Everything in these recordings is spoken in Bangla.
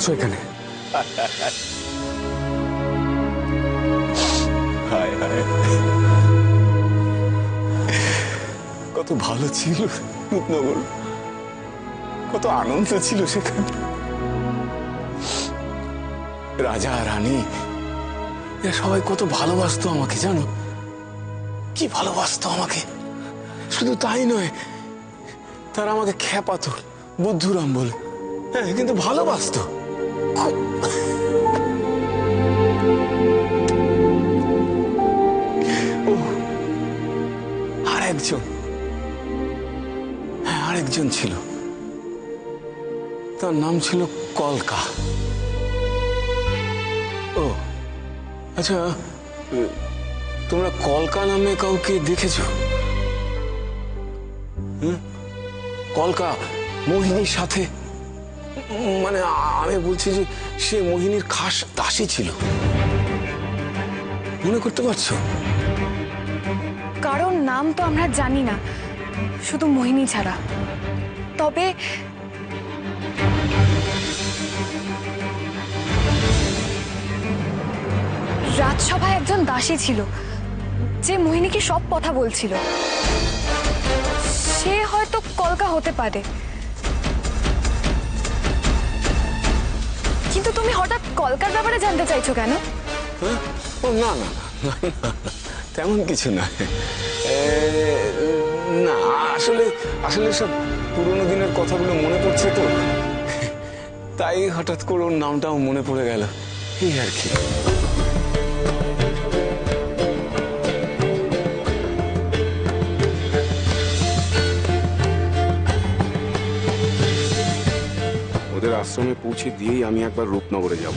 বসো এখানে। হায় হায়, কত ভালো ছিল রূপনগর, কত আনন্দ ছিল সেখানে। রাজা রানী এরা সবাই কত ভালোবাসতো আমাকে, জানো কি ভালোবাসতো আমাকে। শুধু তাই নয়, তারা আমাকে খ্যাপাতো বুদ্ধুরাম বলে। হ্যাঁ, কিন্তু ভালোবাসতো খুব। ও আরেকজন, হ্যাঁ আরেকজন ছিল, তার নাম ছিল কলকা। ও আচ্ছা, তোমরা কলকা নামে কাউকে দেখেছো? কলকা মোহিনীর সাথে, মানে আমি বলছি যে সে মোহিনীর খাস দাসী ছিল, মনে করতে পারছো? কারণ নাম তো আমরা জানি না, শুধু মোহিনী ছাড়া। তবে রাজসভায় একজন দাসী ছিল যে মোহিনীকে সব কথা বলছিল। সে হয়তো কলকা হতে পারে। কিন্তু তুমি হঠাৎ কলকার ব্যাপারে জানতে চাইছো কেন? ও না না না, তেমন কিছু না। না আসলে আসলে সব পুরোনো দিনের কথাগুলো মনে পড়ছে তো, তাই হঠাৎ করে ওর নামটাও মনে পড়ে গেল, এই আর কি। ওদের আশ্রমে পৌঁছে দিয়েই আমি একবার রূপনগরে যাব,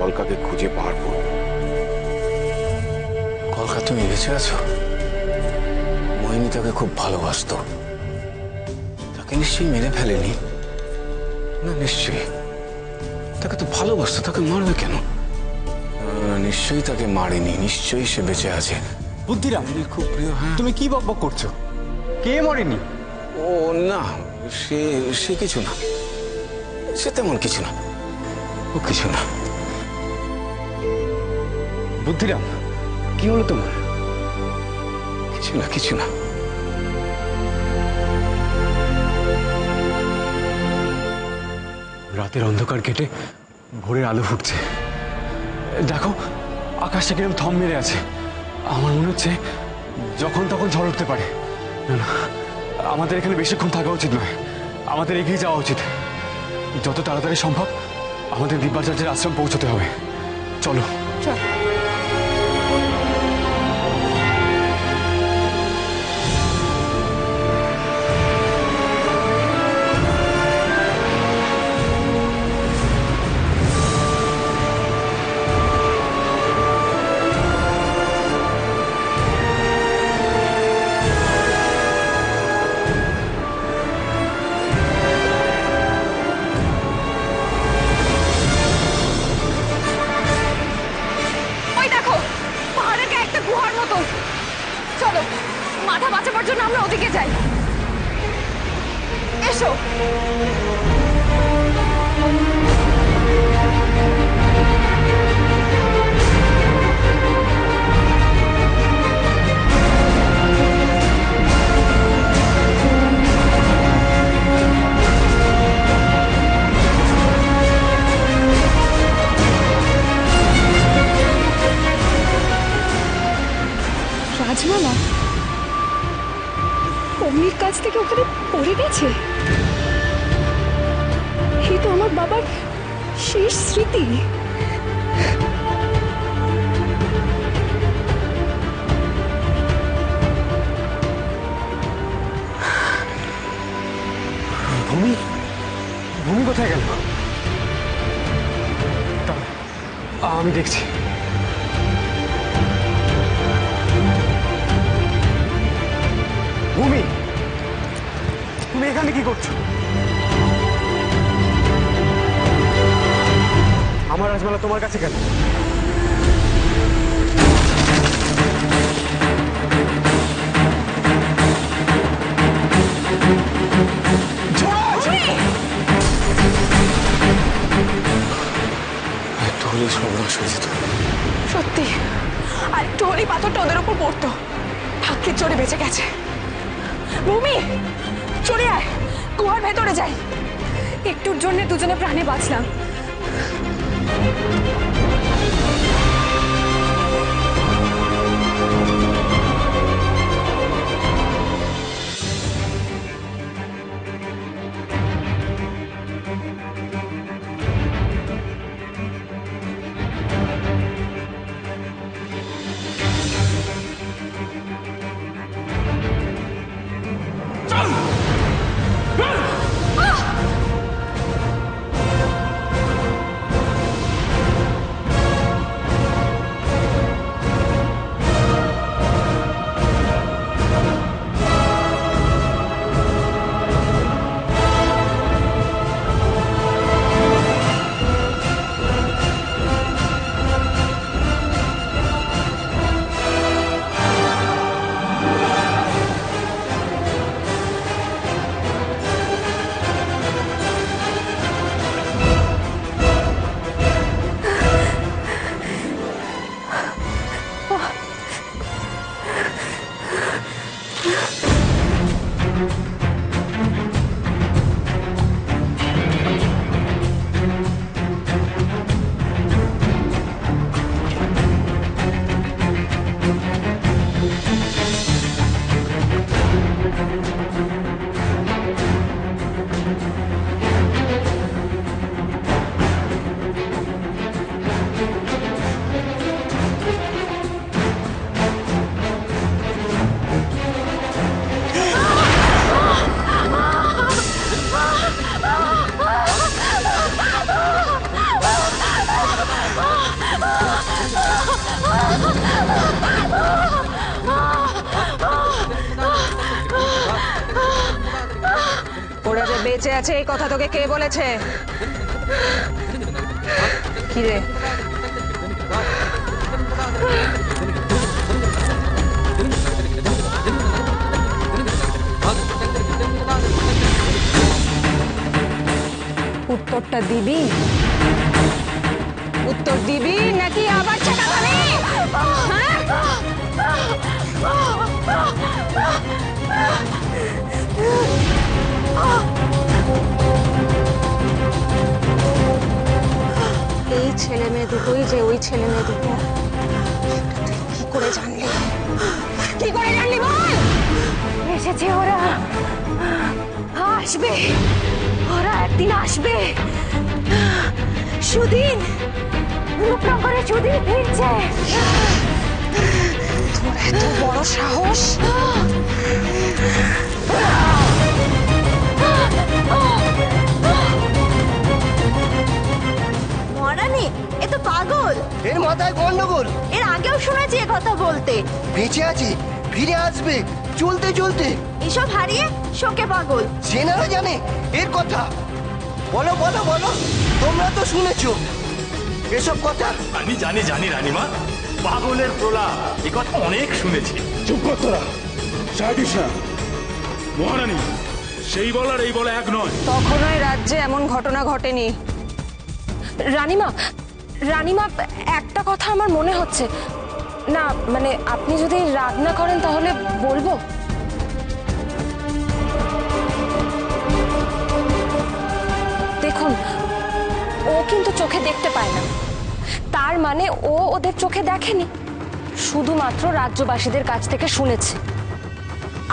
কলকাকে খুঁজে বার করব। কলকা, তুমি বেঁচে আছো? মোহিনী তাকে খুব ভালোবাসতো, তাকে নিশ্চয়ই মেরে ফেলেনি না? নিশ্চয়ই তাকে তো ভালোবাসতো, তাকে মারবে কেন? নিশ্চয়ই তাকে মারেনি, নিশ্চয়ই সে বেঁচে আছে। বুদ্ধিরাম, খুব প্রিয়। হ্যাঁ, তুমি কি বকবক করছো? কে মরেনি? ও না, সে সে কিছু না, সে তেমন কিছু না, ও কিছু না। বুদ্ধিরাম, কি হলো তোমার? কিছু না, কিছু না। রাতের অন্ধকার কেটে ভোরের আলো ফুটছে। দেখো আকাশটা কিরকম থম মেরে আছে। আমার মনে হচ্ছে যখন তখন ঝড় উঠতে পারে। না না, আমাদের এখানে বেশিক্ষণ থাকা উচিত নয়, আমাদের এগিয়ে যাওয়া উচিত। যত তাড়াতাড়ি সম্ভব আমাদের দিব্যাচার্যের আশ্রম পৌঁছতে হবে। চলো চল। চলো, মাথা বাঁচাবার জন্য আমরা ওদিকে যাই। এসো। রাজমালা অমনির কাছ থেকে ওখানে পড়ে গেছে। এই তো আমার বাবার শেষ স্মৃতি। ভূমি, ভূমি কোথায় গেল? আমি দেখছি। ভূমি, তুমি এখানে কি করছো? আমার রাজমালা তোমার কাছে কেন? হলে সর্বনাশ হয়ে যেত। সত্যি আর একটু হলেই পাথরটা ওদের উপর পড়তো। ভাগ্যের জোরে বেঁচে গেছে। ভূমি, চলে আয়, গুহার ভেতরে যাই। একটুর জন্য দুজনে প্রাণে বাঁচলাম। ওরা যে বেঁচে আছে এই কথা তোকে কে বলেছে? কি রে? উত্তরটা দিবি? উত্তর দিবি নাকি আবার ছেঁকা খাবি? এই ছেলে মেয়ে দুটোই যে ওই ছেলে মেয়ে দুটো, তুই কি করে জানলি? কি করে জানলি বল? এসেছে ওরা, আসবে, ওরা একদিন আসবে। সুদিন, রূপনগরে সুদিন ফিরছে। তোর এত বড় সাহস! মহারানী, এ তো পাগল। এর মাথায় গন্ডগোল। এর আগেও শুনেছি এ কথা বলতে। বেঁচে আছে, ফিরে আসবে চলতে চলতে। এসব হারিয়ে শোকে পাগল। সেনারা জানে এর কথা। বলো বলো বলো, তোমরা তো শুনেছো এসব কথা। আমি জানি রানীমা, পাগলের প্রলাপ এ কথা অনেক শুনেছি। চুপ কর তোরা, সাইডিস না। মহারানী, সেই বলার এই বলা এক নয়। তখনও এই রাজ্যে এমন ঘটনা ঘটেনি। রানীমা, রানীমা, একটা কথা আমার মনে হচ্ছে না, মানে আপনি যদি রাগ না করেন তাহলে বলবো। দেখুন, ও কিন্তু চোখে দেখতে পায় না, তার মানে ও ওদের চোখে দেখেনি, শুধুমাত্র রাজ্যবাসীদের কাছ থেকে শুনেছে।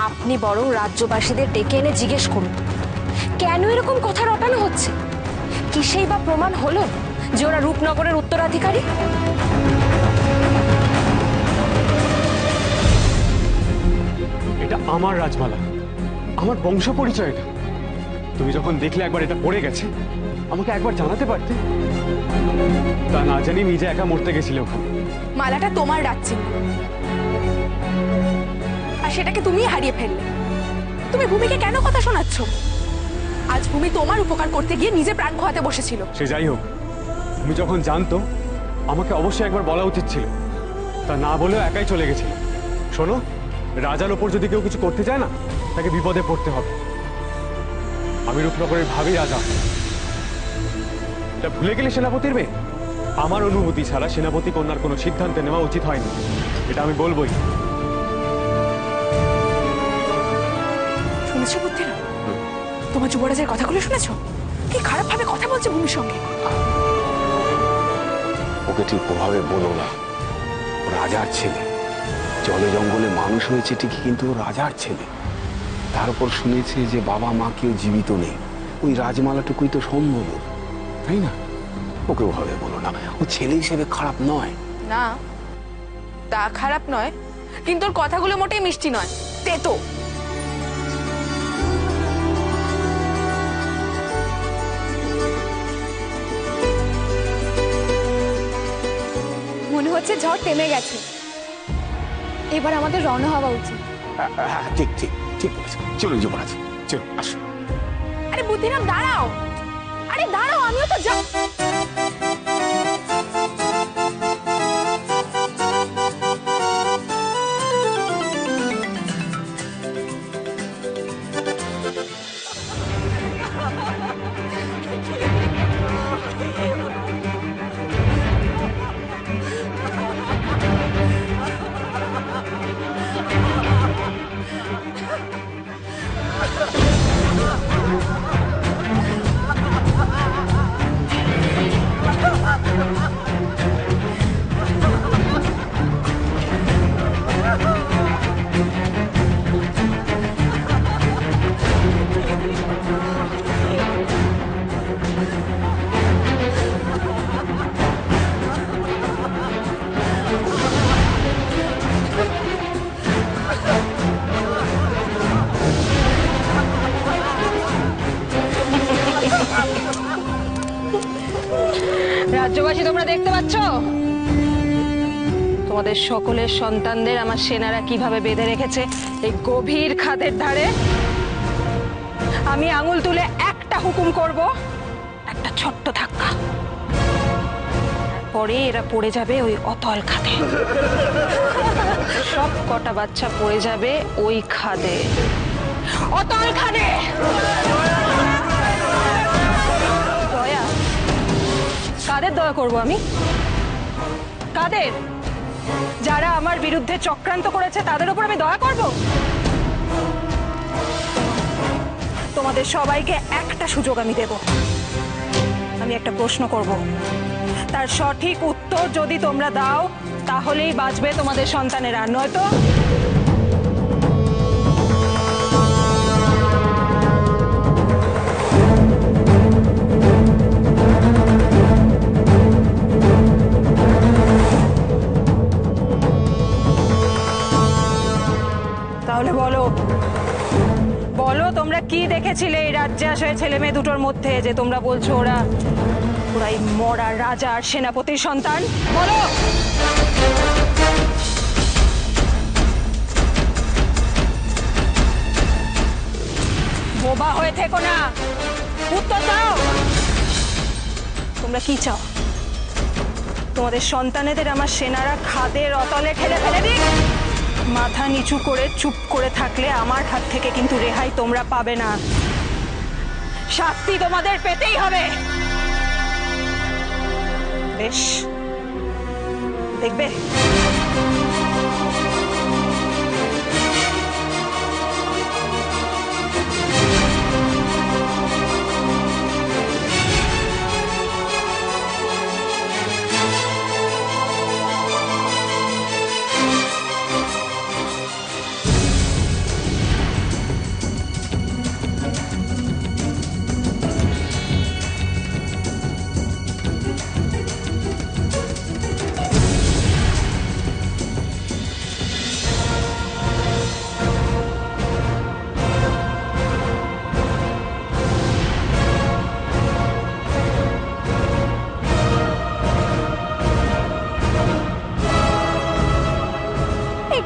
আপনি বরং রাজ্যবাসীদের ডেকে এনে জিজ্ঞেস করুন কেন এরকম কথা রটানো হচ্ছে। কিসেই বা প্রমাণ হলো যে ওরা রূপনগরের উত্তরাধিকারী? এটা আমার রাজমালা, আমার বংশ পরিচয়। এটা তুমি যখন দেখলে একবার এটা পড়ে গেছে, আমাকে একবার জানাতে পারতে। তা না জানি নিজে একা মরতে গেছিলে ওখানে। মালাটা তোমার রাজ্যে, আর সেটাকে তুমি হারিয়ে ফেললে। তুমি ভূমিকে কেন কথা শোনাচ্ছ? আজ ভূমি তোমার উপকার করতে গিয়ে নিজে প্রাণ খোয়াতে বসেছিল। সে যাই হোক, তুমি যখন জানতো আমাকে অবশ্যই একবার বলা উচিত ছিল। তা না বলেও একাই চলে গেছিল। শোনো, রাজার ওপর যদি কেউ কিছু করতে চায় না, তাকে বিপদে পড়তে হবে। আমি রূপনগরের ভাবি রাজা, এটা ভুলে গেলে সেনাপতির মেয়ে? আমার অনুমতি ছাড়া সেনাপতি কন্যার কোনো সিদ্ধান্ত নেওয়া উচিত হয়নি, এটা আমি বলবোই। শুনেছো বুদ্ধিরা? তোমার যুবরাজের কথাগুলো শুনেছো? কি খারাপ ভাবে কথা বলছে ভূমির সঙ্গে। ওকে ঠিক ওভাবে বলো না, ও রাজার ছেলে, জলে জঙ্গলে মানুষ হয়েছে ঠিকই, কিন্তু ও রাজার ছেলে। তারপর শুনেছে যে বাবা মা কেউ জীবিত নেই, ওই রাজমালাটুকুই তো সম্ভব, তাই না? ওকে ওভাবে বলো না, ও ছেলে হিসেবে খারাপ নয়। না, তা খারাপ নয়, কিন্তু ওর কথাগুলো মোটেই মিষ্টি নয়, তেতো। মনে হচ্ছে ঝড় থেমে গেছে, এবার আমাদের রওনা হওয়া উচিত। হ্যাঁ, ঠিক ঠিক ঠিক বলেছ। চলুন যুবরাজ, চলুন, আসুন। আরে বুদ্ধিরাম দাঁড়াও, আরে দাঁড়াও, আমিও তো যা। রাজ্যবাসী, তোমরা দেখতে পাচ্ছ তোমাদের সকলের সন্তানদের আমার সেনারা কিভাবে বেঁধে রেখেছে এই গভীর খাদের ধারে। আমি আঙুল তুলে একটা হুকুম করব, একটা ছোট্ট ধাক্কা, পরে এরা পড়ে যাবে ওই অতল খাদে। সব কটা বাচ্চা পড়ে যাবে ওই খাদে, অতল খাদে। দয়া কাদের দয়া করব আমি? কাদের? যারা আমার বিরুদ্ধে চক্রান্ত করেছে তাদের উপর আমি দয়া করব? তোমাদের সবাইকে একটা সুযোগ আমি দেব। আমি একটা প্রশ্ন করব, তার সঠিক উত্তর যদি তোমরা দাও তাহলেই বাঁচবে তোমাদের সন্তানেরা, নয়তো তাহলে বলো, বলো তোমরা কি দেখেছিলে এই রাজ্যে আসা ছেলে মেয়ে দুটোর মধ্যে যে তোমরা বলছো ওরাই মরা রাজা আর সেনাপতির সন্তান? বলো। বোবা হয়ে থেকো না, উত্তর দাও। তোমরা কি চাও? তোমাদের সন্তানেদের আমার সেনারা খাদের অতলে ঠেলে ফেলে দিক? মাথা নিচু করে চুপ করে থাকলে আমার হাত থেকে কিন্তু রেহাই তোমরা পাবে না, শাস্তি তোমাদের পেতেই হবে। বেশ, দেখবে।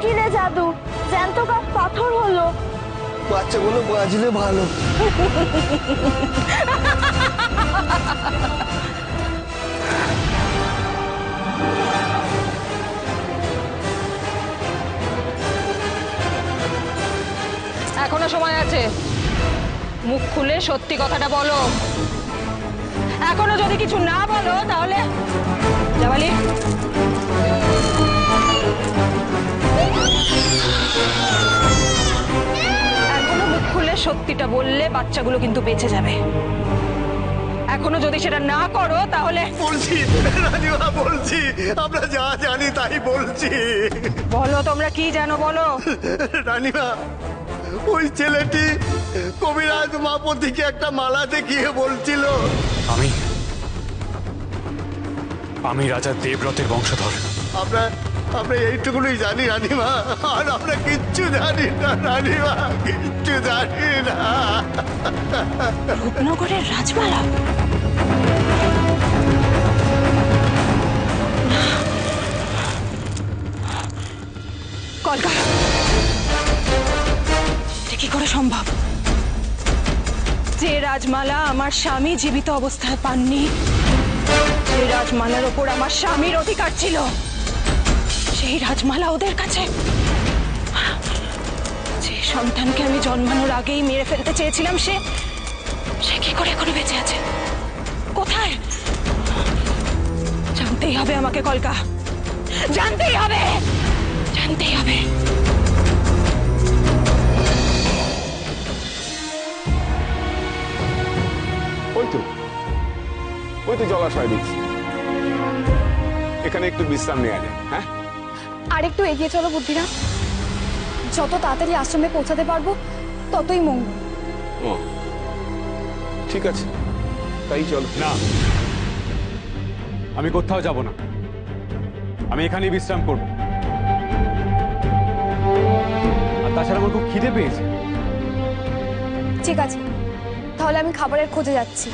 কিরে জাদু, জ্যান্ত কাঠ পাথর হলো। বাচ্চাগুলো বাঁচলে ভালো। এখনো সময় আছে, মুখ খুলে সত্যি কথাটা বলো। এখনো যদি কিছু না বলো তাহলে সত্যিটা বললে বাচ্চাগুলো কিন্তু বেঁচে যাবে। এখনো যদি সেটা না করো তাহলে বলছি রানীমা, বলছি আমরা যা জানি তাই বলছি। বলো তোমরা কি জানো বলো। রানীমা, ওই ছেলেটি কবিরাজ মাপতিকে একটা মালা দেখিয়ে বলছিল আমি রাজা দেবব্রতের বংশধর। আমরা আমরা এইটুকুনই জানি রানীমা, আর আমরা কিচ্ছু জানি না রানীমা, কিচ্ছু জানি না। রূপনগরের রাজমালা? কলকা, এটা কি করে সম্ভব? যে রাজমালা আমার স্বামী জীবিত অবস্থায় পাননি, যে রাজমালার ওপর আমার স্বামীর অধিকার ছিল, সেই রাজমালা ওদের কাছে। যে সন্তানকে আমি জন্মানোর আগেই মেরে ফেলতে চেয়েছিলাম, সে কি করে এখনো বেঁচে আছে? কোথায়? জানতেই হবে আমাকে কলকা, জানতেই হবে, জানতেই হবে। ওই তো জলাশয় দেখছি, এখানে একটু বিশ্রাম নেওয়া যায়। হ্যাঁ, আর একটু এগিয়ে চলো বুদ্ধিরাম, যত তাড়াতাড়ি আশ্রমে পৌঁছাতে পারবো ততই মঙ্গল। ও ঠিক আছে, তাই চলো। না, আমি কোথাও যাব না, আমি এখানেই বিশ্রাম করব। আর তাছাড়া আমার খুব খিদে পেয়েছে। ঠিক আছে, তাহলে আমি খাবারের খোঁজে যাচ্ছি।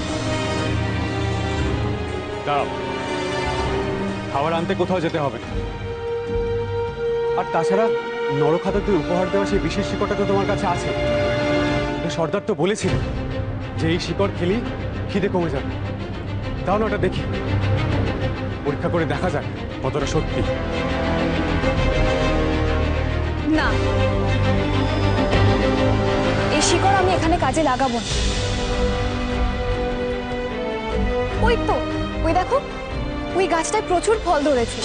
দাঁড়াও, খাবার আনতে কোথাও যেতে হবে না। আর তাছাড়া নরখাদকদের উপহার দেওয়া সেই বিশেষ শিকড়টা তো তোমার কাছে আছে। সর্দার তো বলেছিল যে এই শিকড় খেলি খিদে কমে যাবে। তাও না, ওটা দেখি, পরীক্ষা করে দেখা যাক কতটা সত্যি। না, এই শিকড় আমি এখানে কাজে লাগাবো না। ওই তো, ওই দেখো, ওই গাছটায় প্রচুর ফল ধরেছে।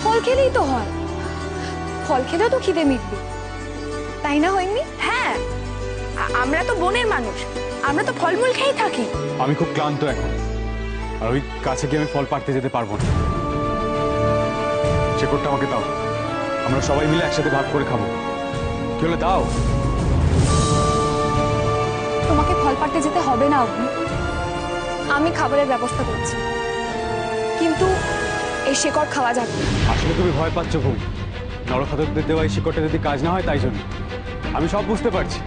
ফল খেলেই তো হয়, ফল খেলেও তো খিদে মিটবে, তাই না হয়নি? হ্যাঁ, আমরা তো বনের মানুষ, আমরা তো ফলমূল খেয়েই থাকি। আমি খুব ক্লান্ত এখন, আর ওই কাছে গিয়ে আমি ফল পাড়তে যেতে পারবো না। শিকড়টা আমাকে দাও, আমরা সবাই মিলে একসাথে ভাগ করে খাবো। কি হলে দাও। তোমাকে ফল পাড়তে যেতে হবে না অগ্নি, আমি খাবারের ব্যবস্থা করছি। কিন্তু এই শিকড় খাওয়া যাবে না। আসলে তুমি ভয় পাচ্ছ ভূমি, নরখাদকদের দেওয়া এই শিকড়টা যদি কাজ না হয় তাই জন্য। আমি সব বুঝতে পারছি,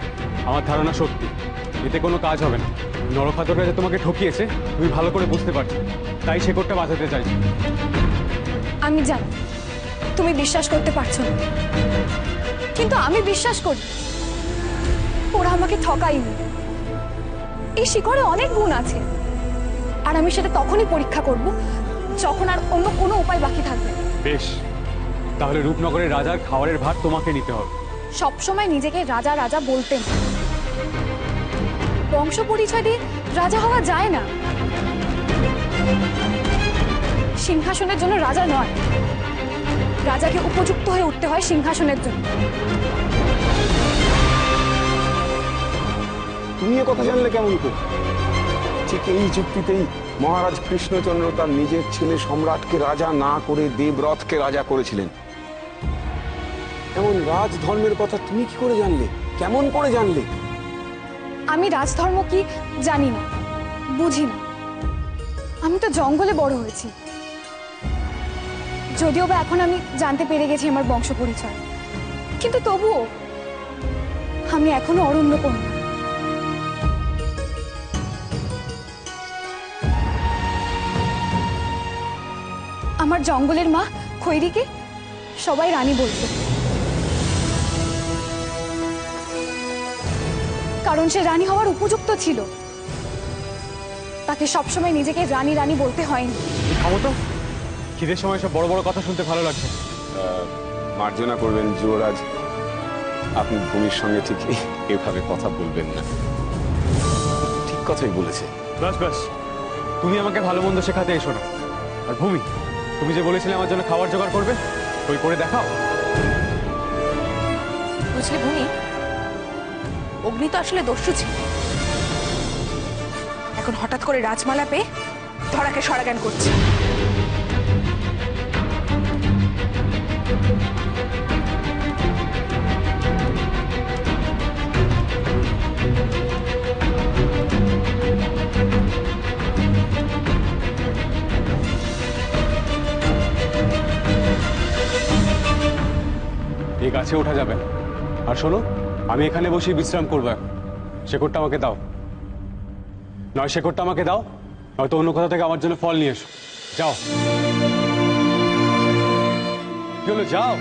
আমার ধারণা সত্যি, এতে কোনো কাজ হবে না। নরখাদকরা যে তোমাকে ঠকিয়েছে তুমি ভালো করে বুঝতে পারছো, তাই শিকড়টা বাঁচাতে চাইছি। আমি জানি তুমি বিশ্বাস করতে পারছো না, কিন্তু আমি বিশ্বাস করি ওরা আমাকে ঠকায়নি। এই শিকড়ে অনেক গুণ আছে, আর আমি সেটা তখনই পরীক্ষা করব যখন আর অন্য কোনো উপায় বাকি থাকবে। বেশ, তাহলে রূপনগরের রাজার খাবারের ভার তোমাকে নিতে হবে। সবসময় নিজেকে রাজা রাজা বলতেন, বংশ পরিচয় দিয়ে রাজা হওয়া যায় না। সিংহাসনের জন্য রাজা নয়, রাজাকে উপযুক্ত হয়ে উঠতে হয় সিংহাসনের জন্য। তুমি এ কথা জানলে কেমন করে? ঠিক এই যুক্তিতেই মহারাজ কৃষ্ণচন্দ্র তার নিজের ছেলে সম্রাটকে রাজা না করে দেবরথকে রাজা করেছিলেন। এমন রাজধর্মের কথা তুমি কি করে জানলে? কেমন করে জানলে? আমি রাজধর্ম কি জানি না, বুঝি না। আমি তো জঙ্গলে বড় হয়েছি, যদিও বা এখন আমি জানতে পেরে গেছি আমার বংশ পরিচয়, কিন্তু তবুও আমি এখনো অরণ্য কন্যা। আমার জঙ্গলের মা খৈরিকে সবাই রানী বলতো, কারণ সে রানী হওয়ার উপযুক্ত ছিল। তাকে সবসময় নিজেকে রানী রানী বলতে হয়নি। খাবো তো, খিদের সময় সব বড় বড় কথা শুনতে ভালো লাগছে। মার্জনা করবেন যুবরাজ, আপনি ভূমির সঙ্গে ঠিক এভাবে কথা বলবেন না। ঠিক কথাই বলেছে। ব্যাস ব্যাস, তুমি আমাকে ভালো মন্দ শেখাতে এসো না। আর ভূমি, তুমি যে বলেছিলে আমার জন্য খাবার জোগাড় করবে, ওই করে দেখাও। বুঝলি ভূমি, অগ্নি তো আসলে দস্যু ছিল, এখন হঠাৎ করে রাজমালা পেয়ে ধরাকে সরাজ্ঞান করছে। এই গাছে ওঠা যাবে না। আর শোনো, আমি এখানে বসে বিশ্রাম করবো এখন। শেকড়টা আমাকে দাও, নয় শেকড়টা আমাকে দাও, নয়তো অন্য কোথা থেকে আমার জন্য ফল নিয়ে এসো। যাও। কি হলো, যাও।